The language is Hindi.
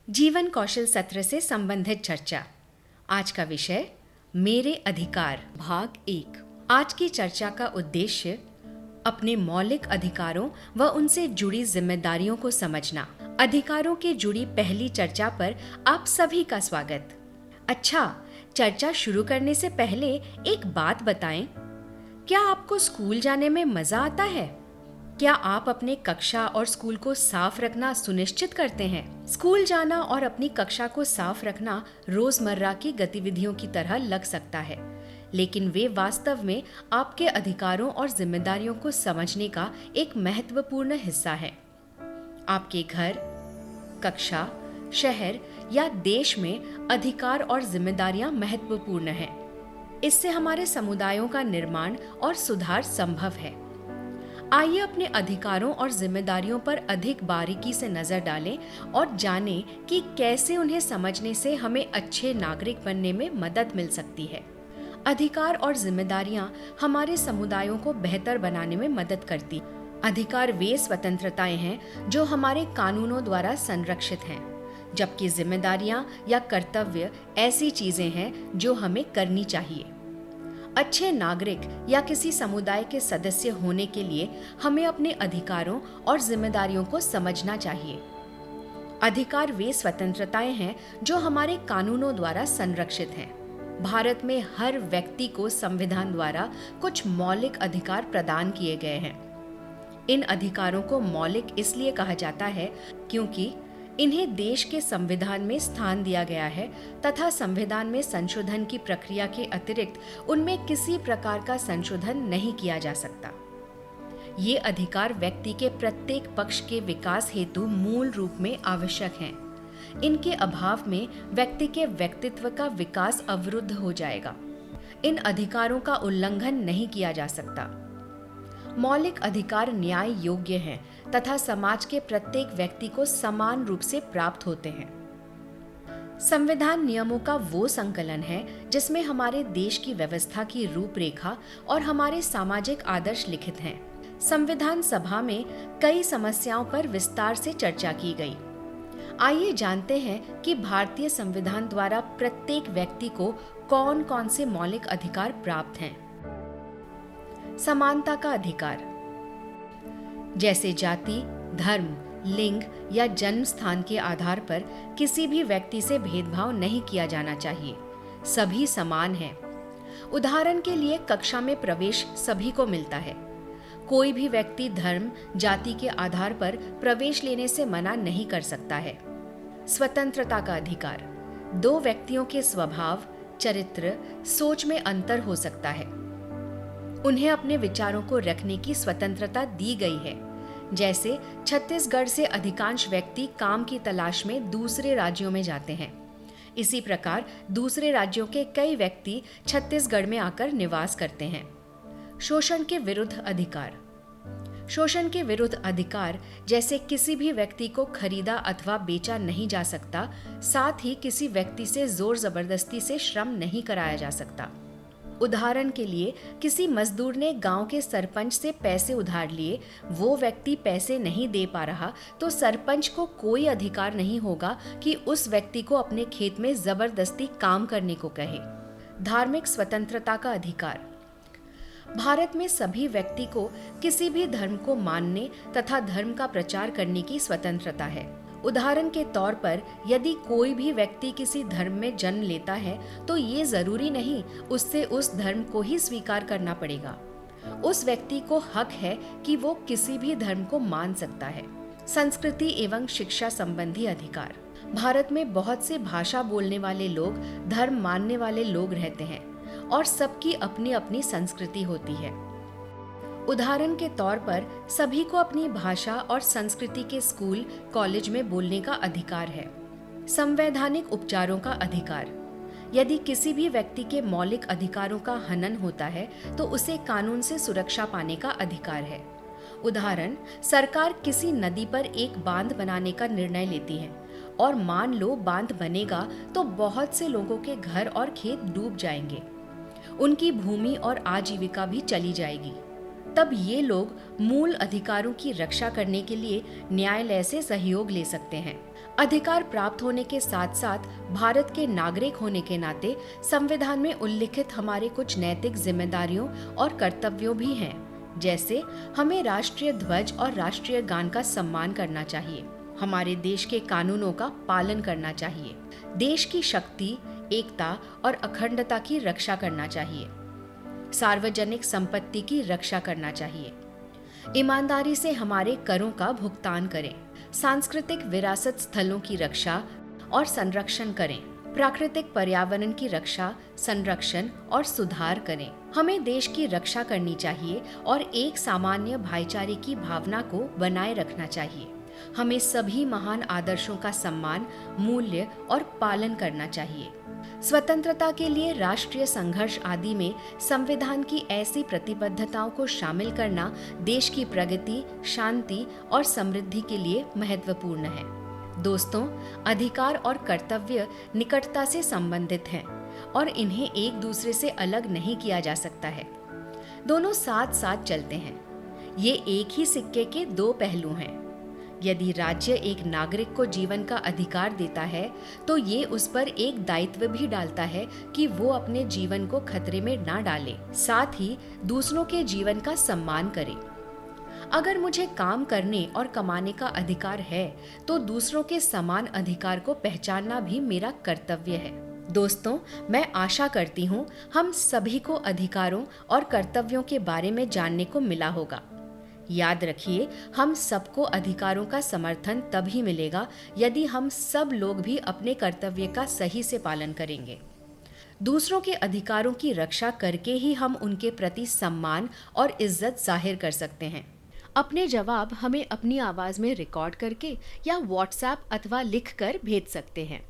जीवन कौशल सत्र से संबंधित चर्चा। आज का विषय मेरे अधिकार भाग 1। आज की चर्चा का उद्देश्य अपने मौलिक अधिकारों व उनसे जुड़ी जिम्मेदारियों को समझना। अधिकारों के जुड़ी पहली चर्चा पर आप सभी का स्वागत। अच्छा, चर्चा शुरू करने से पहले एक बात बताएं, क्या आपको स्कूल जाने में मजा आता है? क्या आप अपने कक्षा और स्कूल को साफ रखना सुनिश्चित करते हैं? स्कूल जाना और अपनी कक्षा को साफ रखना रोजमर्रा की गतिविधियों की तरह लग सकता है, लेकिन वे वास्तव में आपके अधिकारों और जिम्मेदारियों को समझने का एक महत्वपूर्ण हिस्सा है। आपके घर, कक्षा, शहर या देश में अधिकार और जिम्मेदारियां महत्वपूर्ण हैं। इससे हमारे समुदायों का निर्माण और सुधार संभव है। आइए अपने अधिकारों और जिम्मेदारियों पर अधिक बारीकी से नजर डालें और जानें कि कैसे उन्हें समझने से हमें अच्छे नागरिक बनने में मदद मिल सकती है। अधिकार और जिम्मेदारियां हमारे समुदायों को बेहतर बनाने में मदद करती। अधिकार वे स्वतंत्रताएं हैं जो हमारे कानूनों द्वारा संरक्षित हैं, जबकि जिम्मेदारियां या कर्तव्य ऐसी चीजें हैं जो हमें करनी चाहिए। अच्छे नागरिक या किसी समुदाय के सदस्य होने के लिए हमें अपने अधिकारों और जिम्मेदारियों को समझना चाहिए। अधिकार वे स्वतंत्रताएं हैं जो हमारे कानूनों द्वारा संरक्षित हैं। भारत में हर व्यक्ति को संविधान द्वारा कुछ मौलिक अधिकार प्रदान किए गए हैं। इन अधिकारों को मौलिक इसलिए कहा जाता है क्योंकि इन्हें देश के संविधान में स्थान दिया गया है तथा संविधान में संशोधन की प्रक्रिया के अतिरिक्त उनमें किसी प्रकार का संशोधन नहीं किया जा सकता। ये अधिकार व्यक्ति के प्रत्येक पक्ष के विकास हेतु मूल रूप में आवश्यक हैं। इनके अभाव में व्यक्ति के व्यक्तित्व का विकास अवरुद्ध हो जाएगा। इन अधिकारों का उल्लंघन नहीं किया जा सकता। मौलिक अधिकार न्याय योग्य हैं तथा समाज के प्रत्येक व्यक्ति को समान रूप से प्राप्त होते हैं। संविधान नियमों का वो संकलन है जिसमें हमारे देश की व्यवस्था की रूपरेखा और हमारे सामाजिक आदर्श लिखित हैं। संविधान सभा में कई समस्याओं पर विस्तार से चर्चा की गई। आइए जानते हैं कि भारतीय संविधान द्वारा प्रत्येक व्यक्ति को कौन कौन से मौलिक अधिकार प्राप्त हैं। समानता का अधिकार, जैसे जाति, धर्म, लिंग या जन्म स्थान के आधार पर किसी भी व्यक्ति से भेदभाव नहीं किया जाना चाहिए। सभी समान हैं। उदाहरण के लिए कक्षा में प्रवेश सभी को मिलता है। कोई भी व्यक्ति धर्म, जाति के आधार पर प्रवेश लेने से मना नहीं कर सकता है। स्वतंत्रता का अधिकार, दो व्यक्तियों के स्वभाव, चरित्र, सोच में अंतर हो सकता है। उन्हें अपने विचारों को रखने की स्वतंत्रता दी गई है। जैसे छत्तीसगढ़ से अधिकांश व्यक्ति काम की तलाश में दूसरे राज्यों में जाते हैं। इसी प्रकार दूसरे राज्यों के कई व्यक्ति छत्तीसगढ़ में आकर निवास करते हैं। शोषण के विरुद्ध अधिकार, शोषण के विरुद्ध अधिकार जैसे किसी भी व्यक्ति को खरीदा अथवा बेचा नहीं जा सकता, साथ ही किसी व्यक्ति से जोर जबरदस्ती से श्रम नहीं कराया जा सकता। उदाहरण के लिए किसी मजदूर ने गांव के सरपंच से पैसे उधार लिए, वो व्यक्ति पैसे नहीं दे पा रहा तो सरपंच को कोई अधिकार नहीं होगा कि उस व्यक्ति को अपने खेत में जबरदस्ती काम करने को कहे। धार्मिक स्वतंत्रता का अधिकार, भारत में सभी व्यक्ति को किसी भी धर्म को मानने तथा धर्म का प्रचार करने की स्वतंत्रता है। उदाहरण के तौर पर यदि कोई भी व्यक्ति किसी धर्म में जन्म लेता है तो ये जरूरी नहीं उससे उस धर्म को ही स्वीकार करना पड़ेगा। उस व्यक्ति को हक है कि वो किसी भी धर्म को मान सकता है। संस्कृति एवं शिक्षा संबंधी अधिकार, भारत में बहुत से भाषा बोलने वाले लोग, धर्म मानने वाले लोग रहते हैं और सबकी अपनी अपनी संस्कृति होती है। उदाहरण के तौर पर सभी को अपनी भाषा और संस्कृति के स्कूल, कॉलेज में बोलने का अधिकार है। संवैधानिक उपचारों का अधिकार, यदि किसी भी व्यक्ति के मौलिक अधिकारों का हनन होता है तो उसे कानून से सुरक्षा पाने का अधिकार है। उदाहरण, सरकार किसी नदी पर एक बांध बनाने का निर्णय लेती है और मान लो बांध बनेगा तो बहुत से लोगों के घर और खेत डूब जाएंगे। उनकी भूमि और आजीविका भी चली जाएगी। तब ये लोग मूल अधिकारों की रक्षा करने के लिए न्यायालय से सहयोग ले सकते हैं। अधिकार प्राप्त होने के साथ साथ भारत के नागरिक होने के नाते संविधान में उल्लिखित हमारे कुछ नैतिक जिम्मेदारियों और कर्तव्यों भी हैं। जैसे हमें राष्ट्रीय ध्वज और राष्ट्रीय गान का सम्मान करना चाहिए, हमारे देश के कानूनों का पालन करना चाहिए, देश की शक्ति, एकता और अखंडता की रक्षा करना चाहिए, सार्वजनिक संपत्ति की रक्षा करना चाहिए, ईमानदारी से हमारे करों का भुगतान करें, सांस्कृतिक विरासत स्थलों की रक्षा और संरक्षण करें, प्राकृतिक पर्यावरण की रक्षा, संरक्षण और सुधार करें। हमें देश की रक्षा करनी चाहिए और एक सामान्य भाईचारे की भावना को बनाए रखना चाहिए। हमें सभी महान आदर्शों का सम्मान, मूल्य और पालन करना चाहिए। स्वतंत्रता के लिए राष्ट्रीय संघर्ष आदि में संविधान की ऐसी प्रतिबद्धताओं को शामिल करना देश की प्रगति, शांति और समृद्धि के लिए महत्वपूर्ण है। दोस्तों, अधिकार और कर्तव्य निकटता से संबंधित हैं और इन्हें एक दूसरे से अलग नहीं किया जा सकता है। दोनों साथ साथ चलते हैं। ये एक ही सिक्के के दो पहलू हैं। यदि राज्य एक नागरिक को जीवन का अधिकार देता है, तो ये उस पर एक दायित्व भी डालता है कि वो अपने जीवन को खतरे में ना डाले, साथ ही दूसरों के जीवन का सम्मान करे। अगर मुझे काम करने और कमाने का अधिकार है, तो दूसरों के समान अधिकार को पहचानना भी मेरा कर्तव्य है। दोस्तों, मैं आशा करती हूँ हम सभी को अधिकारों और कर्तव्यों के बारे में जानने को मिला होगा। याद रखिए, हम सबको अधिकारों का समर्थन तभी मिलेगा यदि हम सब लोग भी अपने कर्तव्य का सही से पालन करेंगे। दूसरों के अधिकारों की रक्षा करके ही हम उनके प्रति सम्मान और इज्जत जाहिर कर सकते हैं। अपने जवाब हमें अपनी आवाज़ में रिकॉर्ड करके या व्हाट्सएप अथवा लिख कर भेज सकते हैं।